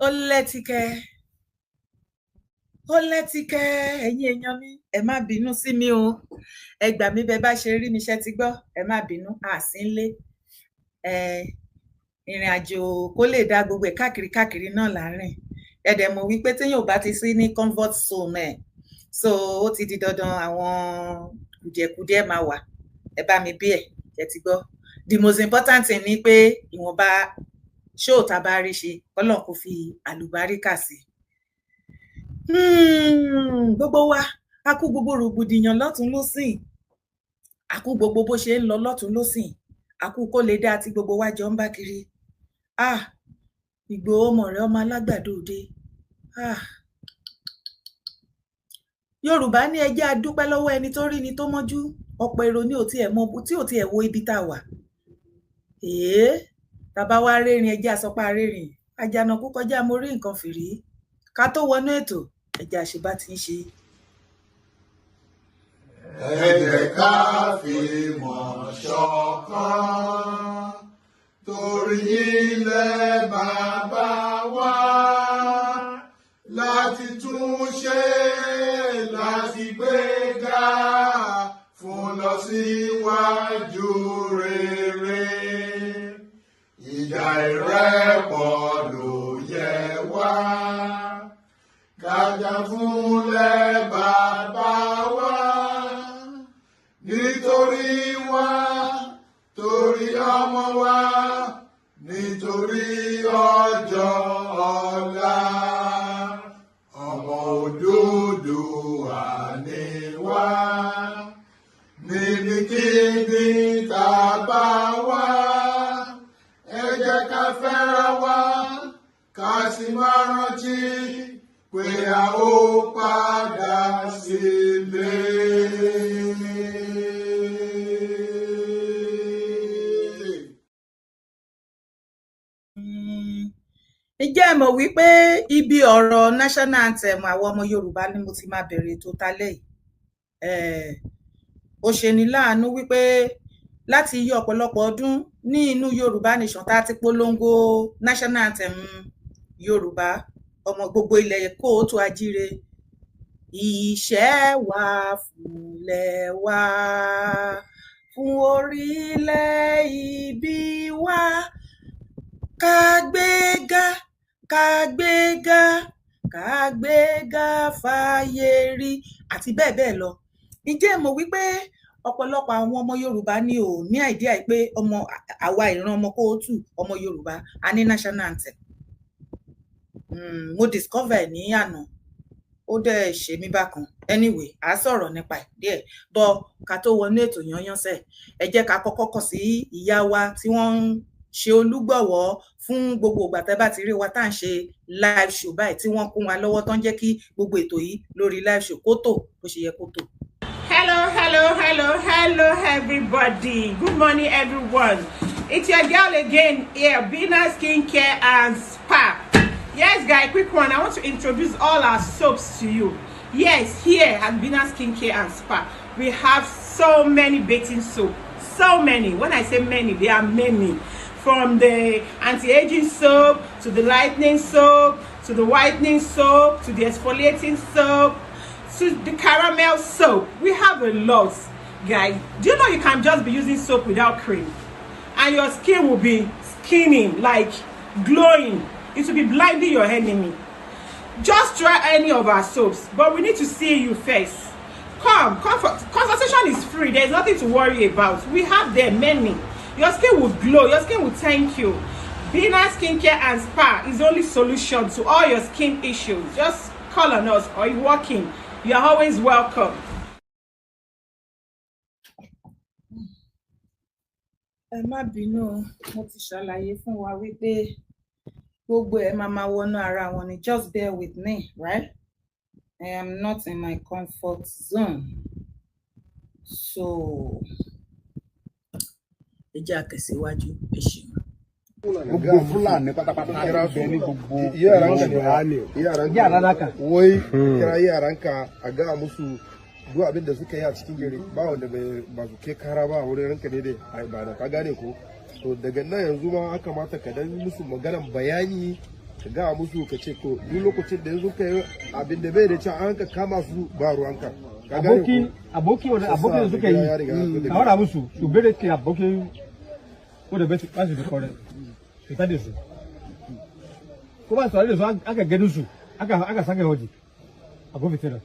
ó lẹ́tíkẹ́ ẹ̀yin èèyàn mi ẹ má bínú sí mi o ẹ gbà mí bẹ bá ṣe rí mi ṣe ti gbọ́ ẹ má bínú àsínlé ìrìn àjò kó lè dá gbogbo ẹ̀ káàkiri náà láàrin ẹ dẹ̀ mọ̀ wípé téèyàn ò bá ti sí ní comfort zone ẹ̀ so ó ti di dandan àwọn kùdìẹ̀kudiẹ máa wà ẹ bá mi bí ẹ ti gbọ́ the most important thing ni pé ìwọ̀nba ṣóò tá a bá rí ṣe Ọlọ́run kò fi àlùbáríkà sí gbogbo wa a kú gbogbo rògbòdìyàn lọ́tún lósìn a kú gbogbo bó ṣe ń lọ lọ́tún lósìn a kú kó lè dá tí gbogbo wa jọ ń bá kiri Ìgbòho ọmọ rẹ ọmọ alágbàdo òde Yorùbá ní ẹ jẹ́ a dúpẹ́ lọ́wọ́ ẹni tó rí ni tó mọ́jú ọ̀pọ̀ èrò ní òtí ẹ̀ mọ tí òtí ẹ̀ wo ibi tá a wà tàbá wá rẹ́rìn ẹjẹ́ àsọpá rẹ́rìn àjànàkú kọjá mo rí nǹkan fìrí ká tó wọnú ètò ẹjẹ́ àṣebá ti ń ṣe. Ẹ jẹ́ ká fìmọ̀ ṣọ̀kan torí ilẹ̀ bàbá wa láti tún ṣe láti gbéga fún lọ síwájú rere. Ìjà ìrẹ́pọ̀ ló yẹ wá kájà fúnlẹ̀ bàbá wa nítorí wa torí ọmọ wa nítorí ọjọ́ ọ̀la ọmọ Odùduwà ni wá níbikíbi tá a bá wà ẹ jẹ́ ká fẹ́ra wa ká sì máa rántí pé a ó padà sílé. Ǹjẹ́ ẹ mọ̀ wípé ibi ọ̀rọ̀ national anthem àwọn ọmọ Yorùbá ni mo ti máa bẹ̀rẹ̀ ètò tálẹ̀ yìí. Ó ṣe ní láàánú wípé láti iye ọ̀pọ̀lọpọ̀ ọdún ní inú Yorùbá nation tá a ti polongo national anthem Yorùbá ọmọ gbogbo ilẹ̀ kóòtù ajíire ìṣẹ́ wa fúnlẹ̀ wa fún orílẹ̀ ibi wa kágbéga kágbéga kágbéga fàyè rí àti bẹ́ẹ̀ bẹ́ẹ̀ lọ. Ǹjẹ́ ẹ mọ̀ wípé ọ̀pọ̀lọpọ̀ àwọn ọmọ Yorùbá ni ò ní àìdíà pé ọmọ àwa ìran ọmọ kóòtù ọmọ Yorùbá a ní national anthem. Mo discover ní àná ó dẹ̀ ṣe mí bákan anyway a sọ̀rọ̀ nípa ẹ̀ díẹ̀ bọ́ ká tó wọnú ètò yányánṣẹ́ ẹ jẹ́ ká kọ́kọ́ kàn sí ìyá wa tí wọ́n ń ṣe olúgbọ̀wọ́ fún gbogbo ìgbà tẹ́ bá ti rí wa tá à ń ṣe live show báyìí tí wọ́n kún wa lọ́wọ́ tó ń jẹ́ kí gbogbo ètò yìí lórí live show kó tò bó ṣe yẹ kó tò. Hello everybody. Good morning everyone. It's your girl again here, Bina Skincare and Spa. Yes guys, quick one. I want to introduce all our soaps to you. Yes, here at Bina Skincare and Spa we have so many bathing soap. So many. When I say many, there are many. From the anti-aging soap to the lightening soap to the whitening soap to the exfoliating soap to the caramel soap. We have a lot, guys. Do you know you can just be using soap without cream and your skin will be skinning, like glowing? It will be blinding your enemy. Just try any of our soaps, but we need to see you first. Come for consultation is free. There's nothing to worry about. We have there many. Your skin will glow, your skin will thank you. Bina Skincare and Spa is the only solution to all your skin issues. Just call on us or you're walking. You are always welcome. Ẹ má bínú, mo ti ṣàlàyé fún wa wípé gbogbo ẹ máa wọnú ara wọn ni, just bear with me, right? I am not in my comfort zone. So ẹ jẹ́ àtẹ̀síwájú ẹ ṣeun. Gbogbo Fúlàní pátápátá kira bẹ ní gbogbo yaran ka wai kira yaran ka a ga musu duk abin da suka yi a cikin gari ba wanda ba su ke kara ba wurin ranka ne ba da ka gane ko to daga nan yanzu ma aka mata ka dan musu maganan bayani ka ga musu ka ce ko duk lokacin da yanzu kai abin da bai da cewa an ka kama su ba ruwanka aboki wanda abokin suka yi a wada musu su bere ke aboki wanda bai ba su da kore su ta da su kuma su da su aka gani su aka saka waje abu fitina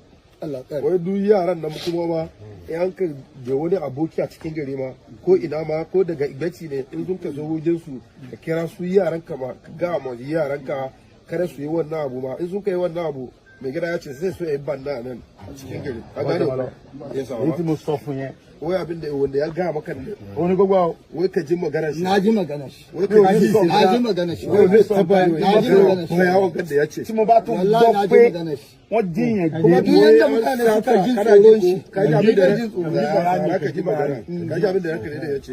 wai duk yaran nan kuma ma in ka da wani aboki a cikin gari ma ko ina ma ko daga igaci ne in sun ka zo wajen su ka kira su yaran ka ma ka ga ma yaran ka kada su yi wannan abu ma in sun kai wannan abu mai gida ya ce sai so ya banda nan a cikin gari a gane ya sa ba mu so fun ye wai abin da wanda ya ga maka ne wani gogwa wai ka ji magana shi na ji magana shi wai ka ji na ji magana shi wai bai saba na ji magana shi ko ya wakan da ya ce mo ba tún wallahi na gbọ́ ji pé magana shi wọ́n díyàn kuma duk yanda mutane suka jin tsoron shi ka ji abin da ya ka ji magana ka ji abin da ya kare da ya ce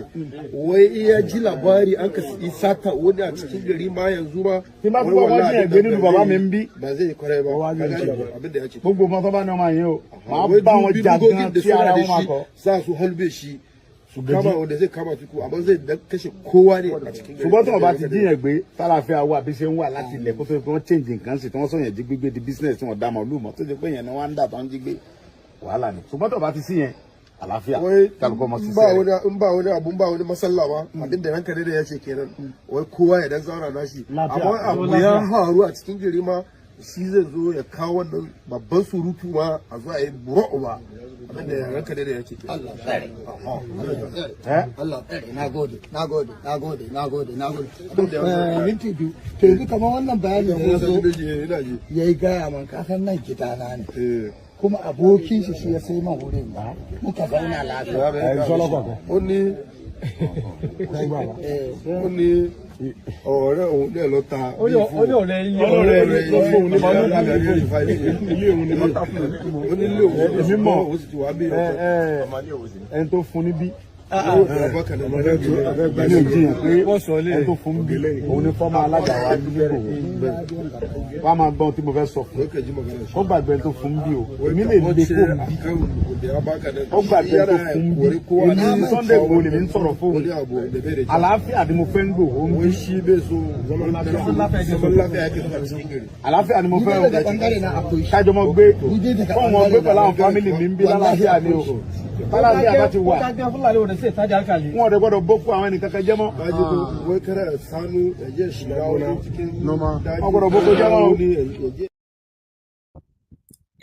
wai iya ji labari an ka isa ta wani a cikin gari ma yanzu ba tí bá gbọ́ wọ́n díyàn gbé nínú bàbá mi ń bí ba zai kware ba ka gane abin da ya ce gbogbo ọmọ tó bá náà máa yẹn o máa bá wọn jà gan tí ara wọn máa kọ. za su halbe shi su kama wanda zai kama su amma zai kashe kowa ne a cikin gari ṣùgbọ́n tí wọ́n bá ti díyàn gbé tálàfẹ́ àwọ̀ àbí ṣe ń wà láti ilẹ̀ kó tó fi wọ́n change nǹkan sí tí wọ́n sọ̀yàn jí gbígbé di business tí wọ́n dá mọ̀ lùmọ̀ tó ṣe pé yẹn ni wọ́n á ń dà tó ń jí gbé wàhálà ni ṣùgbọ́n tí wọ́n bá ti sí yẹn àlàáfíà kálukọ́ mọ́ sí sẹ́rẹ̀. in ba wani abun ba wani masalla ba abin da ranka da ya ce kenan wai kowa ya dan zauna nashi amma abu ya faru a cikin gari ma shi zai zo ya kawo wannan babban surutu ma a zo a yi buro'u ba abin da ranka da ya ce Allah tsare Allah tsare na gode minti biyu to yanzu kamar wannan bayanin da ya zo ya yi gaya man kasan nan gidana ne kuma abokin shi ya sai man wurin ba muka zauna lafiya ó ní ọ̀rẹ́ òun dẹ̀ lọ ta ó ní ọ̀rẹ́ yín ló fóun ní bọ́ọ̀lù láti ilé òun ní bọ́ọ̀lù ó ní ilé òun èmi mọ̀ ó sì ti wá bí ẹni tó fún níbí ọ̀rẹ́ ní òjìyàn pé ẹni tó fún bí òun ní fọ́mà alága wa nígbò wọ́n á máa gbọ́n tí mo fẹ́ sọ fún ó gbàgbé ẹni tó fún bí o èmi lè gbé kó bí ó gbàgbé ẹni tó fún bí èmi Sunday Igboho lèmi ń sọ̀rọ̀ fóun àlàáfíà ni mo fẹ́ ń gbò ó ń bí àlàáfíà ni mo fẹ́ kájọ mọ́ gbé fọ́ọ̀mù ọgbẹ́ pẹ̀lú àwọn fámìlì mi ń bí lálàáfíà ni o lálàáfíà bá ti wà wọn ọ̀dẹ̀ gbọ́dọ̀ bó fún àwọn ẹnìkan kan jẹ́ mọ́ wai kada sanu ya je shiga wani cikin wọn gbọ́dọ̀ bó kó jẹ́ mọ́ o.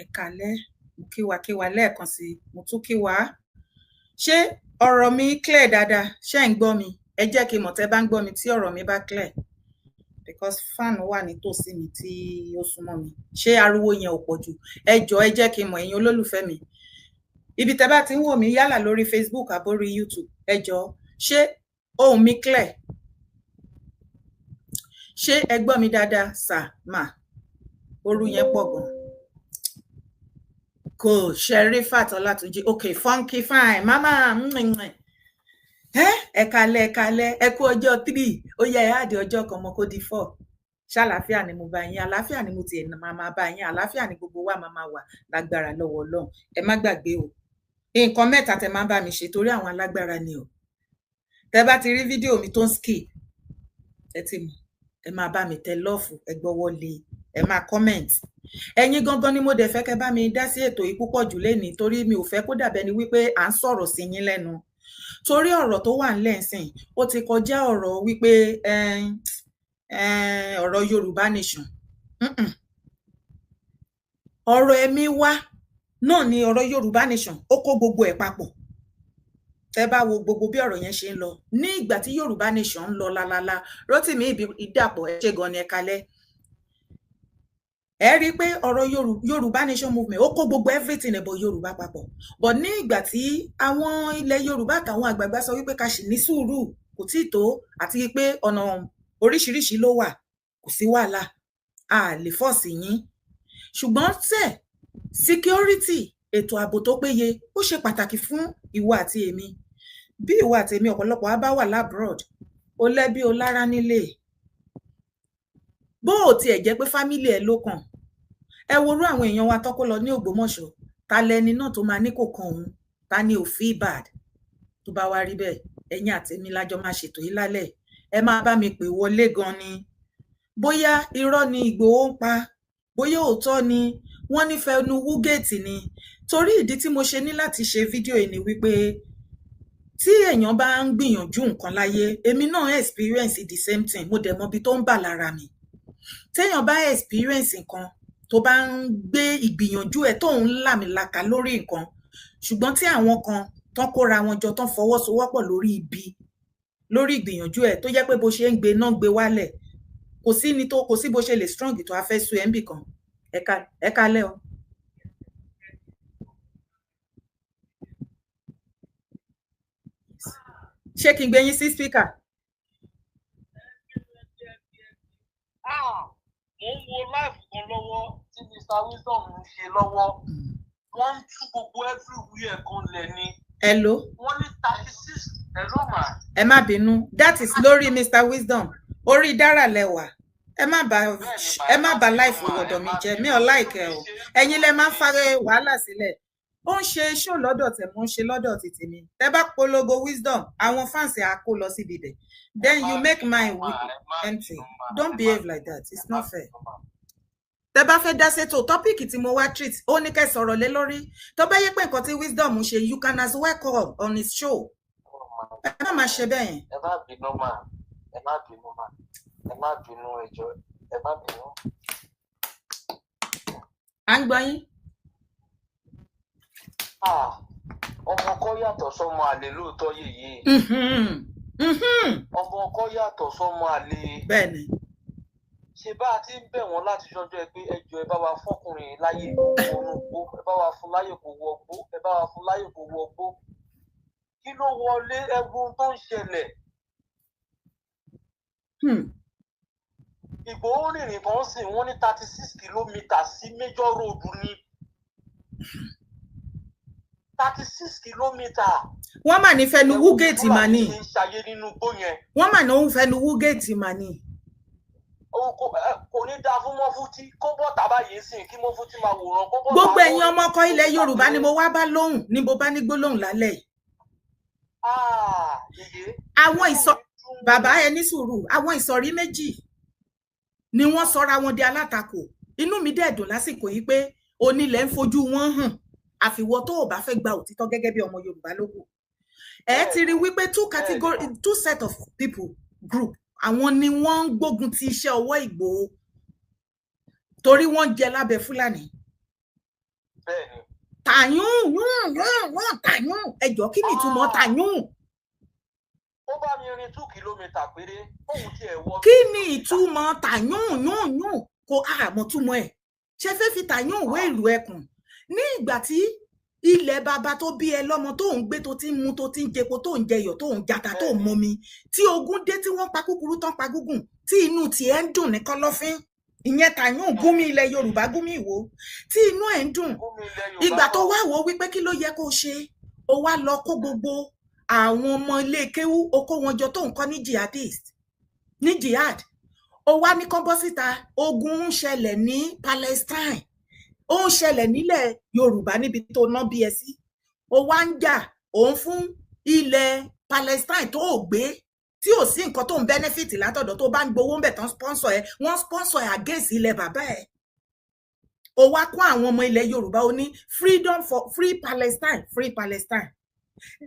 ẹ kálẹ́ mo kíwa lẹ́ẹ̀kan sí i mo tún kíwa ṣé ọ̀rọ̀ mi clear dáadáa ṣé ń gbọ́ mi ẹ jẹ́ kí n mọ̀ tẹ́ bá ń gbọ́ mi tí ọ̀rọ̀ mi bá clear because fan wà nítòsí mi tí ó súnmọ́ mi ṣé ariwo yẹn ò pọ̀ jù ẹ jọ̀ọ́ ẹ jẹ́ kí n mọ̀ ẹ̀yin olólùfẹ́ mi ibi tẹ́ bá ti ń wò mí yálà lórí Facebook àbórí YouTube ẹ jọ̀ọ́ ṣé ohùn mi clear ṣé ẹ gbọ́ mi dáadáa sà mà orú yẹn pọ̀ gan kò Sherifat Ọlátúnjí okay funky fine mama ẹ kálẹ́ ẹ kú ọjọ́ 3 ó yẹ ẹ àdé ọjọ́ kan mọ́ kó di 4 ṣàlàáfíà ni mo bá yín àlàáfíà ni mo tiẹ̀ máa bá yín àlàáfíà ni gbogbo wa máa wà lágbára lọ́wọ́ Ọlọ́run ẹ má gbàgbé o nǹkan mẹ́ta tẹ́ máa ń bá mi ṣe torí àwọn alágbára ni o tẹ́ bá ti rí fídíò mi tó ń skip ẹ ti mọ̀ ẹ máa bá mi tẹ lọ́ọ̀fù ẹ gbọ́wọ́ lé ẹ máa comment ẹ̀yin gangan ni mo dẹ̀ fẹ́ kẹ́ bá mi dá sí ètò yìí púpọ̀ jù lénìí torí mi ò fẹ́ kó dàbẹ́ ni wípé à ń sọ̀rọ̀ sí yín lẹ́nu torí ọ̀rọ̀ tó wà ńlẹ̀ ńsìn ó ti kọjá ọ̀rọ̀ wípé ọ̀rọ̀ Yorùbá nation ọ̀rọ̀ ẹ̀mí wa náà ni ọ̀rọ̀ Yorùbá nation ó kó gbogbo ẹ̀ papọ̀ tẹ́ bá wo gbogbo bí ọ̀rọ̀ yẹn ṣe ń lọ ní ìgbà tí Yorùbá nation ń lọ lálálá Rótìmí Ìdàpọ̀ ẹ ṣé gan ni ẹ kalẹ́ ẹ rí i pé ọ̀rọ̀ Yorùbá nation movement ó kó gbogbo everything ẹ̀bọ̀ Yorùbá papọ̀ but ní ìgbà tí àwọn ilẹ̀ Yorùbá àtàwọn àgbààgbà sọ wípé ká sì ní sùúrù kò tí ì tó àti pé ọ̀nà oríṣiríṣi ló wà kò sí wàhálà a lè fọ́ọ̀sì yín ṣùgbọ́n security ètò ààbò tó péye ó ṣe pàtàkì fún ìwọ àti èmi bí ìwọ àti èmi ọ̀pọ̀lọpọ̀ á bá wà labroad ó lẹ́bí ó lára nílé bó ò tiẹ̀ jẹ́ pé fámílì ẹ̀ ló kàn ẹ worú àwọn èèyàn wa tọ́kọ́ lọ ní Ògbómọ̀ṣọ́ ta lẹni náà tó máa ní kò kan òun ta ni ò feel bad tó bá wá rí bẹ́ẹ̀ ẹ̀yin àti èmi lájọ máa ṣètò yìí lálẹ́ ẹ máa bá mi pè wọlé gan ni bóyá irọ́ ni Ìgbòho ń pa bóyá òótọ́ ni wọ́n ní fẹnu wúgẹ́ẹ̀tì ni torí ìdí tí mo ṣe ní láti ṣe fídíò yìí ni wípé tí èèyàn bá ń gbìyànjú nǹkan láyé èmi náà experience the same thing mo dẹ̀ mọ ibi tó ń bà lára mi téèyàn bá experience nǹkan tó bá ń gbé ìgbìyànjú ẹ̀ tó ń làmìlaka lórí nǹkan ṣùgbọ́n tí àwọn kan tán kóra wọn jọ tán fọwọ́sowọ́pọ̀ lórí ibi lórí ìgbìyànjú ẹ̀ tó jẹ́ pé bó ṣe ń gbé náà gbé wálẹ̀ kò sí bó ṣe lè strong tó a fẹ́ sun ẹ̀ ń bì kan ẹ kálẹ́ o. ṣé kí n gbé yín sí speaker. mo ń wo live kan lọ́wọ́ tí Mr. Wisdom ń ṣe lọ́wọ́ wọ́n ń tú gbogbo everywhere kan lẹ̀ ni. Hello. wọ́n ní 36 hello ma. ẹ má bínú that is lórí Mr. Wisdom orí dára lẹ́wà ẹ má bà life ọ̀dọ̀ mi jẹ́ mi ò like ẹ o ẹ̀yin lẹ máa ń fárẹ wàhálà sílẹ̀ ó ń ṣe show lọ́dọ̀ tẹ̀ mo ń ṣe lọ́dọ̀ títí mi tẹ́ bá polongo Wisdom àwọn fans á kó lọ síbi ibẹ̀ then you make mine empty don't behave like that it's not fair. Tẹ́ bá fẹ́ dá sétò tọ́pìkì tí mo wá treat ó ní kẹ́ sọ̀rọ̀ lé lórí tó bá yẹ pé nǹkan tí Wisdom ṣe you can as well call on his show ẹ má máa ṣe bẹ́ẹ̀ yẹn. ẹ má bínú mà ẹ má bínú mà ẹ má bínú ẹjọ́ ẹ má bínú. à ń gbọ́ yín. ọmọ ọkọ yàtọ̀ sọ́mọ àlè lóòótọ́ yèyé. ọmọ ọkọ yàtọ̀ sọ́mọ àlè. bẹ́ẹ̀ni. ṣe bá a ti ń bẹ̀ wọ́n láti ṣọjọ́ ẹ pé ẹjọ́ ẹ bá wa fọkùnrin láyè kó wọnú gbó ẹ bá wa fún láyè kó wọ gbó ẹ bá wa fún láyè kó wọ gbó kí ló wọlé ẹgbọn tó ń ṣẹlẹ̀. Ìgbòho rìnrìn kan sì wọ́n ní 36 kìlómítà sí Major Road ní 36 kìlómítà. wọ́n mà ní fẹnu wúgẹ́ẹ̀tì mà ní. wọ́n mà ní òun fẹnu wúgẹ́ẹ̀tì mà ní. kò ní dáa fún mọ́fútí kó bọ́ tàbá yìí sìn kí mọ́fútí máa wòran kó bọ́. gbogbo ẹ̀yin ọmọ ọkọ ilẹ̀ Yorùbá ni mo wá bá lóhùn ni mo bá ní gbólóhùn lálẹ́ yìí. àwọn bàbá ẹ ní sùúrù àwọn ìsọ̀rí méjì ni wọ́n sọra wọn di alátakò inú mi dẹ̀ dùn lásìkò yìí pé onílẹ̀ ń fojú wọn hàn àfiwọ́ tó ò bá fẹ́ gba òtítọ́ gẹ́gẹ́ bí ọmọ Yorùbá lóko ẹ ti rí wípé two set of people group àwọn ni wọ́n ń gbógun ti iṣẹ́ ọwọ́ Ìgbòho torí wọ́n jẹ lábẹ́ Fúlàní tàyún tàyún ẹjọ́ kí ni ìtumọ̀ tàyún. ó bá mi rin 2 kìlómítà péré òun tí ẹ wọ. kí ni ìtumọ̀ tàyún kò àmọ́ túmọ̀ ẹ̀ ṣe fẹ́ fi tàyún wé ìlú ẹkùn ní ìgbà tí ilẹ̀ bàbá tó bí ẹ lọ́mọ tó ń gbé tó ti ń mu tó ti ń jẹpo tó ń jẹyọ̀ tó ń jata tó ń momi tí ogun dé tí wọ́n pa kúkúrú tán pa gúngùn tí inú tiẹ̀ ń dùn ní kọ́lọ́fín ìyẹn tàyún Gúnmi ilẹ̀ Yorùbá Gúnmi Ìwó tí inú ẹ̀ ń dùn ìgbà tó wá wò wípé kí ló yẹ kó ṣe ó wá lọ kó gbogbo àwọn ọmọ ilé kéwú ó kó wọn jọ tó ń kọ́ ní jihad ó wá ní kán bọ́ síta ogun ń ṣẹlẹ̀ ní Palestine ó ń ṣẹlẹ̀ nílẹ̀ Yorùbá níbi tó ná bí ẹ sí ó wá ń jà òun fún ilẹ̀ Palestine tó ò gbé tí ò sí nǹkan tó ń benefit látọ̀dọ̀ tó bá ń gbowó ń bẹ̀ tán sponsor ẹ wọ́n sponsor ẹ against ilẹ̀ bàbá ẹ ó wá kó àwọn ọmọ ilẹ̀ Yorùbá ó ní freedom for free Palestine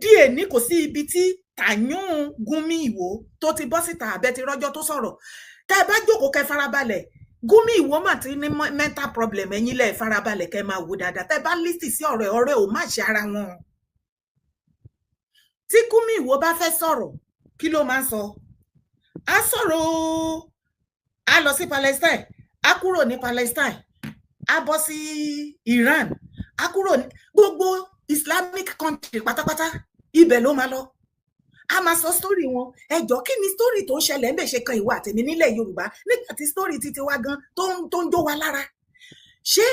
díẹ̀ ní kò sí ibi tí Tàyún Gúnmi Ìwó tó ti bọ́ síta àbẹ́ ti rọ́jọ́ tó sọ̀rọ̀ tẹ́ ẹ bá jókòó kẹ́ farabalẹ̀ Gúnmi Ìwó mà ti ní mental problem ẹ̀yin lẹ farabalẹ̀ kẹ́ máa wò dáadáa tẹ́ bá lísì sí ọ̀rẹ́ ò má ṣe ara wọn tí Gúnmi Ìwó bá fẹ́ sọ̀rọ̀ kí ló máa ń sọ á sọ̀rọ̀ á lọ sí Palestine á kúrò ní Palestine á bọ́ sí Iran á kúrò ní gbogbo Islamic country pátápátá ibẹ̀ ló máa lọ a máa sọ story wọn ẹjọ́ kí ni story tó ń ṣẹlẹ̀ ń bẹ̀ ṣe kan ìwà àtẹ̀mí nílẹ̀ Yorùbá nígbà tí story titi wa gan tó ń jó wa lára ṣé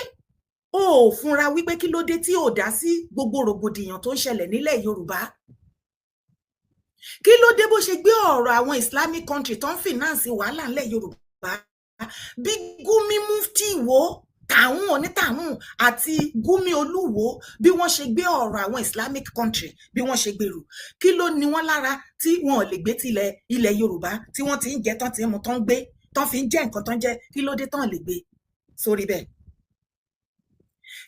o ò fúnra wípé kí ló dé tí ò dá sí gbogbo rògbòdìyàn tó ń ṣẹlẹ̀ nílẹ̀ Yorùbá kí ló dé bó ṣe gbé ọ̀rọ̀ àwọn Islamic country tó ń finance wàhálà nílẹ̀ Yorùbá bí Gúnmi Mufti Ìwó Tàwọn Onítàwọn àti Gúnmi Olúwo bí wọ́n ṣe gbé ọ̀rọ̀ àwọn Islamic country bí wọ́n ṣe gbèrú kí ló ní wọ́n lára tí wọn ò lè gbé tilẹ̀ ilẹ̀ Yorùbá tí wọ́n ti ń jẹ tán tí mu tán gbé tán fi ń jẹ́ nǹkan tán jẹ́, kí ló dé tán lè gbé sórí bẹ́ẹ̀?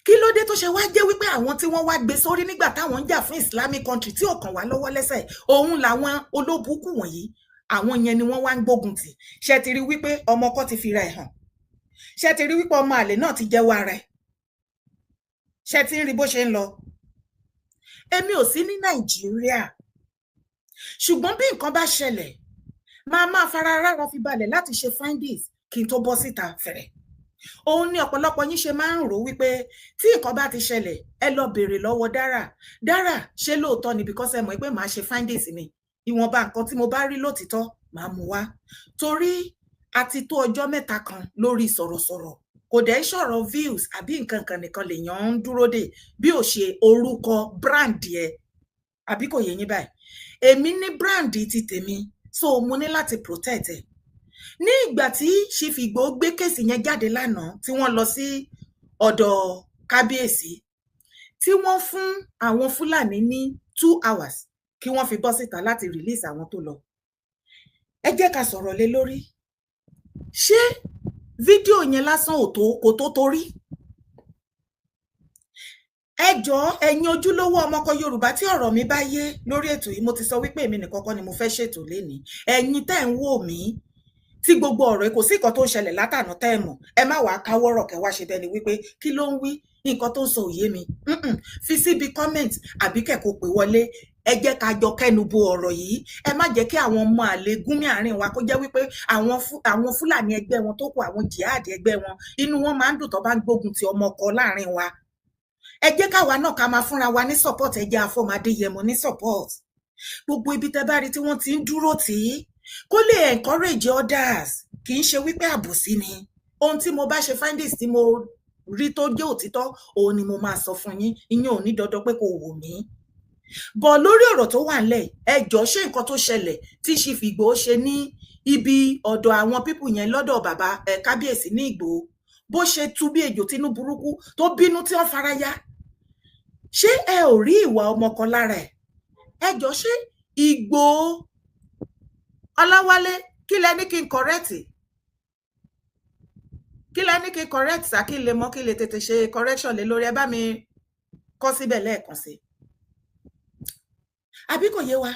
Kí ló dé tó ṣe wá jẹ́ wípé àwọn tí wọ́n wá gbé sórí nígbà táwọn ń jà fún Islamic country tí ò kàn wá lọ́wọ́ lẹ́sẹ̀, òun làwọn olóbùkù wọ̀nyí, àwọn yẹn ni wọ́n wá ń gbógun tì. Ṣé ti rí wípé ọmọ ọkọ ti fira ẹ̀ hàn? Ṣé ti rí wípé ọmọ àlè náà ti jẹ́wọ́ ara ẹ̀? Ṣé ti ń rí bó ṣe ń lọ? Èmi ò sí ní Nàìjíríà, ṣùgbọ́n bí nǹkan bá ṣẹlẹ̀, máa fara rárá fi balẹ̀ láti ṣe findings kí n tó bọ́ síta fẹ̀rẹ̀. Òun ni ọ̀pọ̀lọpọ̀ yín ṣe máa ń rò wípé tí nǹkan bá ti ṣẹlẹ̀, ẹ lọ béèrè lọ́wọ́ Dara ṣé lóòótọ́ ni, because ẹ mọ̀ pé màá ṣe findings mi, ìwọ̀nba nǹkan tí mo bá rí lótìtọ́ màá mú wá. Torí a ti tó ọjọ́ mẹ́ta kan lórí sọ̀rọ̀sọ̀rọ̀, kò dẹ̀ sọ̀rọ̀ views àbí nǹkan kan nìkan lèèyàn ń dúró dè bí ò ṣe orúkọ brand ẹ, àbí kò yé yín báyìí. Èmi ní brand ti tèmi, so mo ní láti protect ẹ. Ní ìgbà tí Chief Igboho gbé kéèsì yẹn jáde lánàá, tí wọ́n lọ sí ọ̀dọ̀ kábíyèsí, tí wọ́n fún àwọn Fúlàní ní 2 hours kí wọ́n fi bọ́ síta láti release àwọn tó lọ. Ẹ jẹ́ ká sọ̀rọ̀ lé lórí. Ṣé fídíò yẹn lásán kò tó torí? Ẹ jọ̀ọ́ ẹ̀yin ojúlówó ọmọkọ Yorùbá tí ọ̀rọ̀ mi bá yé lórí ètò yìí, mo ti sọ wípé èmi nìkan kọ́ ni mo fẹ́ ṣètò lénìí. Ẹ̀yin tẹ́ ń wò mí tí gbogbo ọ̀rọ̀ kò sí nǹkan tó ń ṣẹlẹ̀ látànà tẹ́ ẹ mọ̀, ẹ má wàá káwọ́rọ̀ kẹ́ wá ṣe bẹ́ẹ̀ ni wípé kí ló ń wí, nǹkan tó ń sọ òye mi. Fi síbi comment àbí kẹ́kọ̀ọ́ pè wọlé. Ẹ jẹ́ ká jọ kẹ́nu bo ọ̀rọ̀ yìí. Ẹ má jẹ́ kí àwọn ọmọ àlè gúnmí àárín wa kó jẹ́ wípé àwọn Fúlàní ẹgbẹ́ wọn tó kù, àwọn jihad ẹgbẹ́ wọn, inú wọn máa ń dùn tó bá ń gbógun ti ọmọ ọkọ láàrin wa. Ẹ jẹ́ káwa náà ká máa fúnra wa ní support. Ẹ jẹ́ Afọ́mọ Adéyẹmọ ní support. Gbogbo ibi tẹ́ bá rí tí wọ́n ti ń dúró tì í kó lè encourage others, kì í ṣe wípé àbòsí ni. Ohun tí mo bá ṣe findings tí mo rí tó jẹ́ òtítọ́, òun ni mo máa sọ fún yín. Ìyẹn ò ní dandan pé kò wò mí. Bọ̀ lórí ọ̀rọ̀ tó wà ńlẹ̀, ẹ jọ̀ọ́ ṣé nǹkan tó ṣẹlẹ̀ tí Chief Igboho ṣe ní ibi ọ̀dọ̀ àwọn pípù yẹn lọ́dọ̀ bàbá kábíyèsí ní Ìgbòho, bó ṣe tú bí ejò tínú burúkú tó bínú tí wọ́n fara ya, ṣé ẹ ò rí ìwà ọmọ kan lára ẹ̀? Ẹ jọ̀ọ́ ṣé Ìgbòho Ọláwálé kí lẹ ní kí n correct? Kí lẹ ní kí n correct sá, kí n lè mọ̀, kí lè tètè ṣe correction lé lórí. Ẹ bá mi kọ síbẹ̀ lẹ́ẹ̀kan sí. Àbí kò yé wa?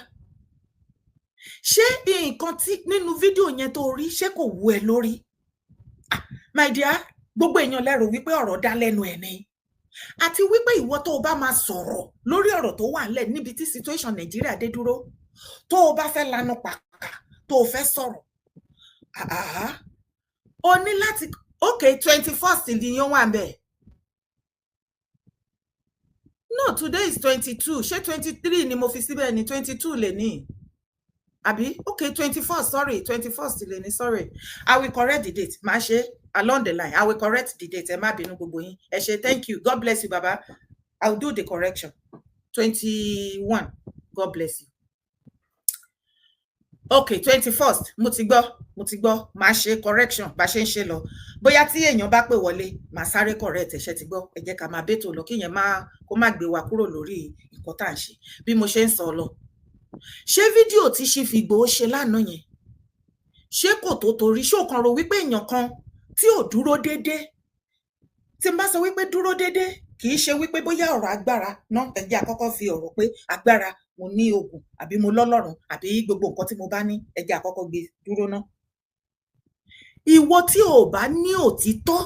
Ṣé nǹkan tí nínú fídíò yẹn tó rí ṣé kò wú ẹ lórí? My dear, gbogbo èèyàn lérò wípé ọ̀rọ̀ dá lẹ́nu ẹ̀ ni, àti wípé ìwọ tó o bá máa sọ̀rọ̀ lórí ọ̀rọ̀ tó wà ńlẹ̀ níbi tí situation Nàìjíríà dé dúró, tó o bá fẹ́ lanu pàkà tó o fẹ́ sọ̀rọ̀, o ní láti okay 21st ni yóò wà ńbẹ̀. No, today is 22. Ṣé 23 ni mo fi síbẹ̀ ni? 22 lè ní. Àbí? Okay, 21st, sorry. 21st lè ní, sorry. I will correct the date. Má ṣe along the line. I will correct the date. Ẹ má bínú gbogbo yín. Ẹ ṣé, thank you. God bless you, Baba. I will do the correction. 21. God bless you. Okay, 21st. Mo ti gbọ́. Má ṣe correction bá ṣe ń ṣe lọ. Bóyá tí èèyàn bá pè wọlé, má sáré correct ẹ ṣé ti gbọ́. Ẹ jẹ́ ká máa bẹ́tò lọ kí yẹn kó má gbé wa kúrò lórí nǹkan tá à ń ṣe. Bí mo ṣe ń sọ lọ. Ṣé fídíò tí Chief Igboho ṣe lánàá yẹn, ṣé kò tó torí? Ṣé o kàn rò wípé èèyàn kan tí ò dúró déédéé, tí n bá sọ wípé dúró déédéé, kì í ṣe wípé bóyá ọ̀rọ̀ agbára náà, ẹ jẹ́ àkọ́kọ́ fi ọ̀rọ̀ pé agbára, mo ní ogun àbí mo lọ́lọ́run àbí gbogbo nǹkan tí mo bá ní, ẹ jẹ́ àkọ́kọ́ gbé dúró ná. Ìwọ tí ò bá ní òtítọ́,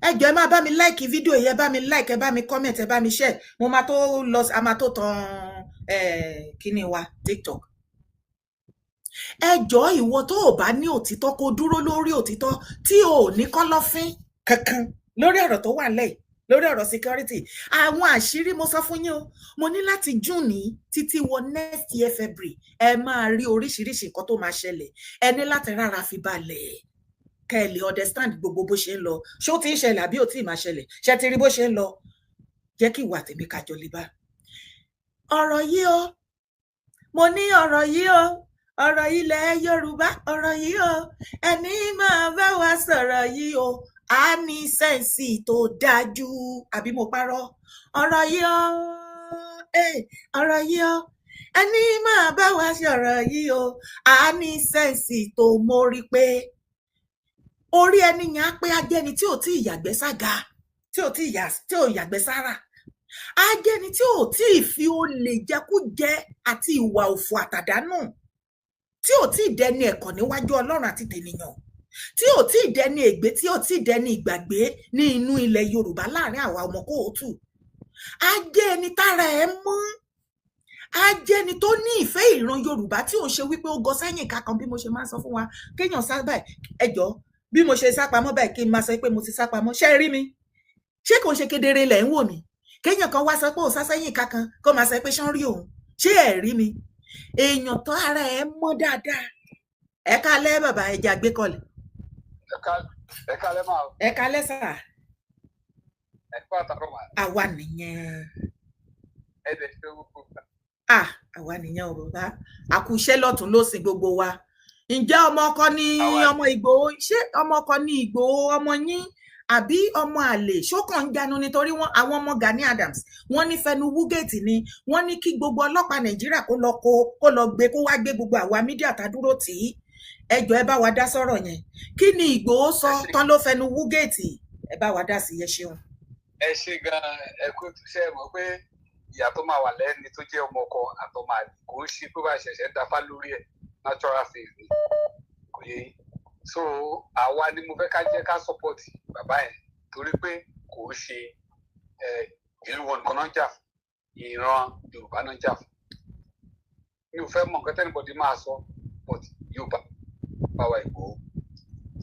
ẹ jọ̀ọ́ ẹ máa bá mi like fídíò yìí, ẹ bá mi like, ẹ bá mi comment, ẹ bá mi share. Mo máa tó lọ, a máa tó tan kíni wa TikTok. Ẹ jọ̀ọ́ ìwọ tó ò bá ní òtítọ́, kó dúró lórí òtítọ́, tí ò ní kọ́lọ́fín kankan lórí ọ̀rọ̀ tó wà ńlẹ̀, lórí ọ̀rọ̀ security. Àwọn àṣírí mo sọ fún yín o, mo ní láti June ní títí wọ next year February, ẹ máa rí oríṣiríṣi nǹkan tó máa ṣẹlẹ̀. Ẹ ní láti rárá fi balẹ̀ kẹ́ ẹ lè understand gbogbo bó ṣe ń lọ. Ṣé ó ti ń ṣẹlẹ̀ àbí ò tí ì máa ṣẹlẹ̀? Ṣé ti rí bó ṣe ń lọ? Jẹ́ kí ìwà tèmi kájọ lè bá. Ọ̀rọ̀ yìí o, mo ní ọ̀rọ̀ yìí o, ọ̀rọ̀ ilẹ̀ Yorùbá, ọ̀rọ̀ yìí o, ẹni máa bá wa sọ̀rọ̀ yìí o, a ní sẹ́ǹsì tó dájú, àbí mo parọ́? Ọ̀rọ̀ yìí o, ọ̀rọ̀ yìí o, ẹni máa bá wa sọ̀rọ̀ yìí o a ní sẹ́ǹsì tó mórí pé orí ẹni yẹn á pé ajẹ́ni tí ò tí ì yàgbẹ́ sága tí ò yàgbẹ́ sára ajẹ́ni tí ò tí ì fi olè jẹkújẹ àti ìwà òfò àtàdánù tí ò tí ì dẹni ẹ̀kọ́ níwájú Ọlọ́run àti tènìyàn tí ò tí ì dẹni ègbé tí ò tí ì dẹni ìgbàgbé ní inú ilẹ̀ Yorùbá láàrin àwa ọmọ kóòtù ajẹ́ni tára ẹ̀ mọ́ ajẹ́ni tó ní ìfẹ́ ìran Yorùbá tí ò ṣe wípé ó gọ sẹ́yìn kankan bí mo ṣe máa ń sọ fún wa kéèyàn sábà ẹjọ́ bí mo ṣe sápamọ́ báyìí kí n máa sọ pé mo ti sápamọ́ ṣé rí mi ṣé kò ṣe kedere lẹ̀ ń wò mí kéèyàn kan wá sọ pé ò sá sẹ́yìn kankan kó máa sọ pé ṣán rí òun ṣé ẹ̀ rí mi èèyàn tó ara ẹ̀ mọ́ dáadáa ẹ kálẹ́ bàbá ẹja gbé kọlẹ̀. ẹ kálẹ́ máa. ẹ kálẹ́ sà. ẹ kó àtàrọ máa. àwa nìyẹn. ẹ dẹ̀ ṣe gbogbo gbà. àwa nìyẹn o bàbá àkùṣẹ́ lọ́tún ló sìn gbogbo wa ǹjẹ́ ọmọ ọkọ ní ọmọ Ìgbòho ṣé ọmọ ọkọ ní Ìgbòho ọmọ yín àbí ọmọ àlè ṣókàn ń jánu nítorí àwọn ọmọ Gani Adams wọ́n ní fẹnu wúgẹẹtì ni wọ́n ní kí gbogbo ọlọ́pàá Nàìjíríà kó lọ gbé kó wá gbé gbogbo àwa mídíà tá dúró tì í ẹjọ́ ẹ bá wa dá sọ̀rọ̀ yẹn kí ni Ìgbòho sọ tán ló fẹnu wúgẹẹtì ẹ bá wa dá sí ẹ ṣeun. ẹ ṣe ganan ẹ kó túṣe mọ̀ pé ìyá tó máa wà lẹ́ni tó jẹ́ ọmọ ọkọ àtọmọ àlè kò ń ṣe pé bá ṣẹ̀ṣẹ̀ dáfá lórí ẹ̀ natural phase ni kò yé so àwa ni mo fẹ́ ká jẹ́ ká support bàbá yẹn torí pé kò ń ṣe ìlú wọn nìkan náà jà ìran Yorùbá náà jà fún mi ò fẹ́ mọ̀ nǹkan tẹ́nibọ̀dì máa sọ but Yorùbá báwa Ìgbòho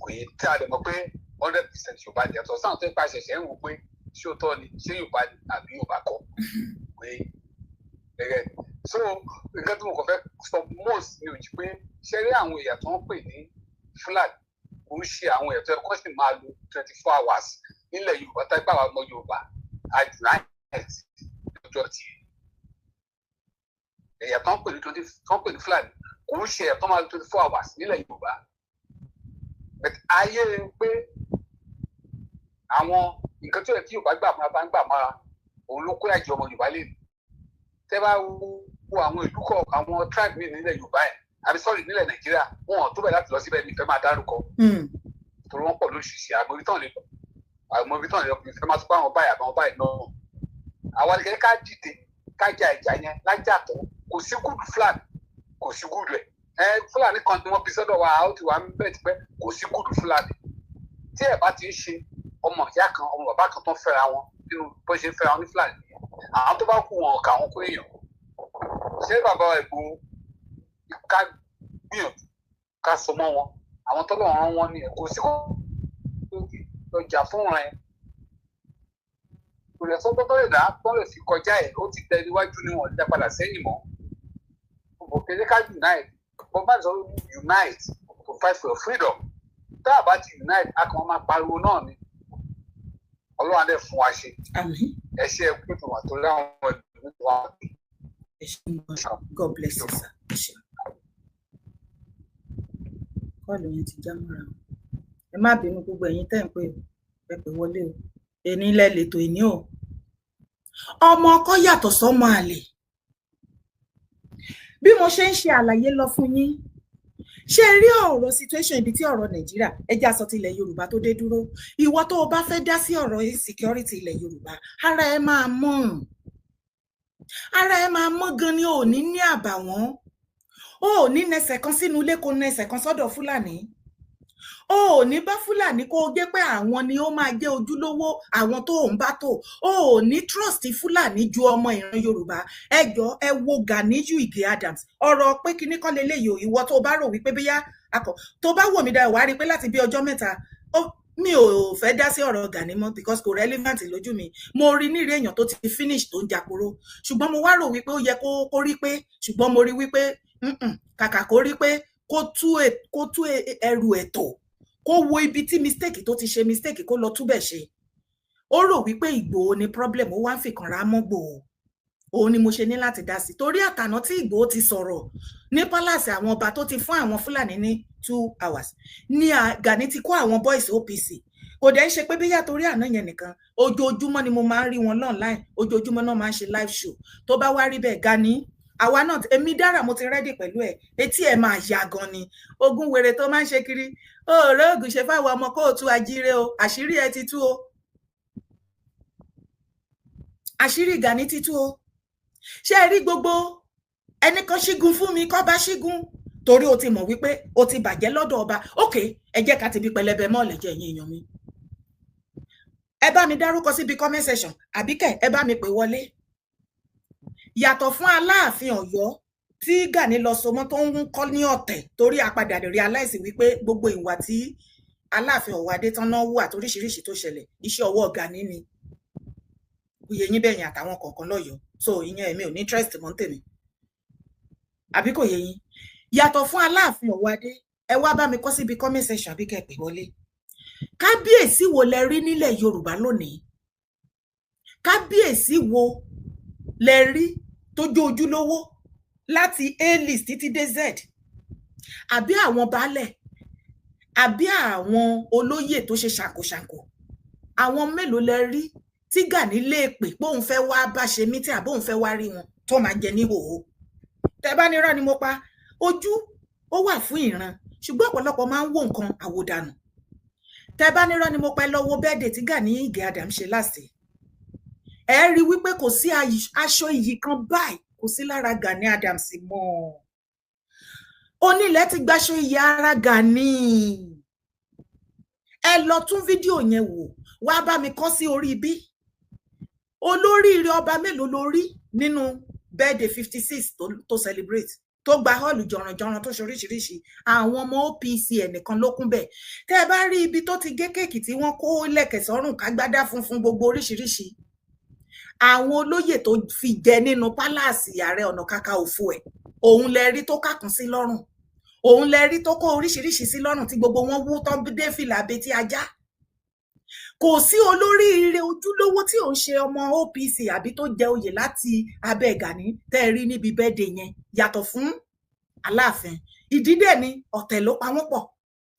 kò yé tí a lè mọ̀ pé 100% Yorùbá ni ẹ̀tọ́ sáà tó ń pa ṣẹ̀ṣẹ̀ ń wò pé ṣé òótọ́ ni ṣé Yorùbá ni àbí Yorùbá kọ́ pé gẹ́gẹ́ so nǹkan tí mo kàn fẹ́ sọ most ni ò jí pé ṣe rí àwọn èèyàn tó ń pè ní Fúlàní kò ń ṣe àwọn èèyàn tó yẹ kó sì máa lo 24 hours nílẹ̀ Yorùbá tá gbà wá ọmọ Yorùbá àjùláìt lọ́jọ́ tí èèyàn tó ń pè ní Fúlàní kò ń ṣe èèyàn tó máa lo 24 hours nílẹ̀ Yorùbá but ayé pé àwọn nǹkan tó yẹ kí Yorùbá gbà mọ́ra bá ń gbà mọ́ra òun ló kó àjọ ọmọ Yorùbá lè tẹ́ bá wo àwọn ìlú kọ àwọn tribe mi nílẹ̀ Yorùbá ẹ̀ àbí sọ́ọ̀rì nílẹ̀ Nàìjíríà wọn ò tó bẹ̀ láti lọ síbẹ̀ ní ìfẹ́ máa dárúkọ torí wọ́n pọ̀ lóṣìṣẹ́ àmọ́bítàn lè lọ ìfẹ́ máa tó bá wọn báyìí àbáwọn báyìí náà àwọn àdìgẹ́ ká dìde ká ja ìjà yẹn lájà tó kò sí gúdù Fúlàní kò sí gúdù ẹ̀ Fúlàní kan tí wọ́n fi sọ́dọ̀ wa ó ti wà ń bẹ̀ tipẹ́ kò sí gúdù Fúlàní tí ẹ̀ bá ti ń ṣe ọmọ ìyá kan ọmọ bàbá kan tó ń fẹ́ra wọn nínú bó ṣe ń fẹ́ra wọn ní Fúlàní àwọn tó bá kú wọn kà wọn kó èèyàn ṣé bàbá Ìgbòho ká gbìyànjú ká so mọ́ wọn àwọn tó lọ́wọ́ rán wọn ní ẹ̀kọ́ sí kó lọ́jà fún rẹ̀ kò lè sọ́tọ́ tó lè dá tó lè fi kọjá ẹ̀ ó ti tẹ níwájú ní wọn dá padà sẹ́yìn mọ́ òkèlè ká unite wọ́n bá sọ unite to fight for your freedom tá a bá ti unite a kàn máa pariwo náà ni Ọlọ́run á dẹ̀ fún wa ṣe ẹ ṣe ẹ kú tó wà tó láwọn ìlú tó wà pé. God bless you sir. Kọ́ọ̀lù yẹn ti já mọ́ra ẹ má bínú gbogbo ẹ̀yin tẹ́ ń pè ẹ pè wọlé o èní ilẹ̀ lètò ìní o ọmọ ọkọ yàtọ̀ sọ́mọ àlè bí mo ṣe ń ṣe àlàyé lọ fún yín ṣe rí ọ̀rọ̀ situation ibi tí ọ̀rọ̀ Nàìjíríà ẹjẹ́ aṣọ ti ilẹ̀ Yorùbá tó dé dúró ìwọ tó o bá fẹ́ dá sí ọ̀rọ̀ insecurity ilẹ̀ Yorùbá ara ẹ máa mọ́ gan ni ò ní àbàwọ́n ó ní nẹsẹ̀ kan sínú ilé kó nẹsẹ̀ kan sọ́dọ̀ Fúlàní ó ní bá Fúlàní kó jẹ́ pé àwọn ni ó máa jẹ́ ojúlówó àwọn tó ń bá tó ó ní trust Fúlàní ju ọmọ ìran Yorùbá ẹjọ́ ẹ wo Ganiyu Ige Adams ọ̀rọ̀ pé kíní kan lélẹ́yìí ìwọ tó bá rò wípé bóyá tó bá wò mí dá ìwà rí pé láti bí ọjọ́ mẹ́ta mi ò fẹ́ dá sí ọ̀rọ̀ Gani mọ́ because kò relevant lójú mi mo rí nírí èèyàn tó ti finish tó ń jàporó ṣùgbọ́n mo wá rò wípé ó yẹ kó rí pé ṣùgbọ́n mo rí wípé kàkà kó rí pé kó tú ẹrù ẹ̀tọ́ kó wo ibi tí mistake tó ti ṣe mistake kó lọ túbẹ̀ ṣe ó rò wípé Ìgbòho ni problem ó wá ń fìkan ra mọ́ Ìgbòho òun ni mo ṣe ní láti dá sí torí àtàná tí Ìgbòho ti sọ̀rọ̀ ní palace àwọn ọba tó ti fún àwọn Fúlàní ní 2 hours ní Gani ti kó àwọn boys OPC kò dẹ̀ ń ṣe pé bíyà torí àná yẹn nìkan ojoojúmọ́ ni mo máa ń rí wọn online ojoojúmọ́ náà máa ń ṣe live show tó bá wá rí bẹ́ẹ̀ Gani àwa náà èmi dára mo ti rẹ́dì pẹ̀lú ẹ̀ etí ẹ̀ máa yá gan ni ogun wèrè tó máa ń ṣe kiri òòrè ògùn ṣe fáwọn ọmọ kóòtù àjíire o àṣírí ẹ ti tú o àṣírí Gani ti tú o ṣé ẹ rí gbogbo ẹnìkan ṣígun fún mi kọ́ bá ṣígun torí o ti mọ̀ wípé o ti bàjẹ́ lọ́dọ̀ ọba ok ẹ jẹ́ ká ti bí pẹlẹbẹ mọ́ lẹ́jẹ̀ yín èèyàn mi ẹ bá mi dárúkọ síbi comment section àbíkẹ́ ẹ bá mi pè wọlé yàtọ̀ fún Aláàfin Ọ̀yọ́ tí Gani lọ so mọ́ tó ń kọ́ ní ọ̀tẹ̀ torí àpadà lè realize wípé gbogbo ìwà tí Aláàfin Ọ̀wọ̀ Adétọ́nà wù àtoríṣiríṣi tó ṣẹlẹ̀ iṣẹ́ ọwọ́ Gani ni iye yín bẹ̀yìn àtàwọn kọ̀ọ̀kan lọ́yọ̀ọ́ so ìyẹn èmi ò ní interest mọ́ tèmi àbí kò yé yín yàtọ̀ fún Aláàfin Ọ̀wọ̀ Adé ẹ wá bá mi kọ síbi comment section àbí kẹ́ pè wọlé kábíyèsí wo lẹ rí nílẹ̀ Yorùbá lónìí kábíyèsí wo lẹ rí tó jó ojúlówó láti A-list títí dé Z àbí àwọn baálẹ̀ àbí àwọn olóyè tó ṣe ṣàǹkóṣàǹkó àwọn mélòó lẹ rí tí Gani lè pè pé òun fẹ́ wá bá ṣe mítí àbí òun fẹ́ wá rí wọn tó máa jẹ níhòòhò tẹ́ bá nírọ́ ni mo pa ojú ó wà fún ìran ṣùgbọ́n ọ̀pọ̀lọpọ̀ máa ń wò nǹkan àwòdànù tẹ́ bá nírọ́ ni mo pa lọ́wọ́ bẹ́ẹ̀dẹ̀ tí Gani Ìgè Adams ṣe láṣẹ ẹ rí wípé kò sí aṣọ iyì kan báyìí kò sí lára Gani Adams mọ́ onílẹ̀ ti gbaṣọ iyì ara Gani ẹ lọ tún fídíò yẹn wò wá bá mi kọ sí orí bí olóríire ọba mélòó lórí nínú birthday 56 tó celebrate tó gba hall jọ̀rànjọ̀ràn tó ṣoríṣiríṣi àwọn ọmọ OPC ẹnìkan ló kún bẹ́ẹ̀ tẹ́ ẹ bá rí ibi tó ti gé kéèkì tí wọ́n kó lẹ̀kẹ̀ sọ́rùn kágbádá funfun gbogbo oríṣiríṣi àwọn olóyè tó fi jẹ nínú pálásì Ààrẹ Ọ̀nà Kakanfò ẹ̀ òun lẹ rí tó kàkún sí lọ́rùn òun lẹ rí tó kó oríṣiríṣi sí lọ́rùn tí gbogbo wọn wú tán dé fìlà abetí ajá kò sí olóríire ojúlówó tí ò ń ṣe ọmọ OPC àbí tó jẹ oyè láti abẹ́ Gani tẹ́ ẹ rí níbi bẹ́ẹ̀dẹ̀ yẹn yàtọ̀ fún Aláàfin ìdí dẹ̀ ni ọ̀tẹ̀ ló pa wọ́n pọ̀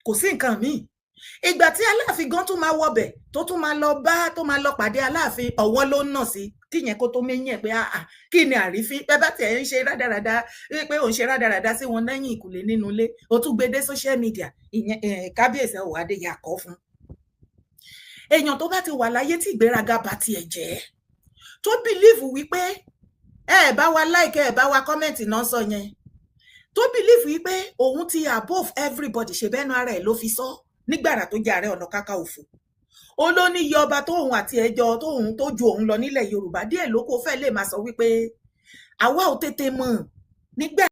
kò sí nǹkan míì ìgbà tí Aláàfin gan tún máa wọbẹ̀ tó tún máa lọ bá tó máa lọ pàdé Aláàfin Ọ̀wọ̀ ló ń nà sí kíyẹn kó tó méyìn ẹ̀ pé kí ni àrífín bẹ́ẹ̀ bá tiẹ̀ ń ṣe rádaràda pé òun ṣe rádaràda sí wọn lẹ́yìn ìkùlé nínú ilé ó tún gbé dé social media ìyẹn Kábíyèsí Ọ̀wọ̀ Adé yà kọ́ fún èèyàn tó bá ti wà láyé tí ìgbéraga bá tiẹ̀ jẹ́ tó bìlíìfù wípé ẹ bá wa like ẹ bá wa comment náà sọ yẹn tó bìlíìfù wípé òun ti above everybody ṣe bẹ́nu ara ẹ̀ ló fi sọ nígbàrà tó jẹ́ Ààrẹ Ọ̀nà Kakanfò ó ló ní iye ọba tóun àti ẹjọ́ tóun tó ju òun lọ nílẹ̀ Yorùbá díẹ̀ ló kó fẹ́ lè máa sọ wípé àwa ò tètè mọ̀ nígbà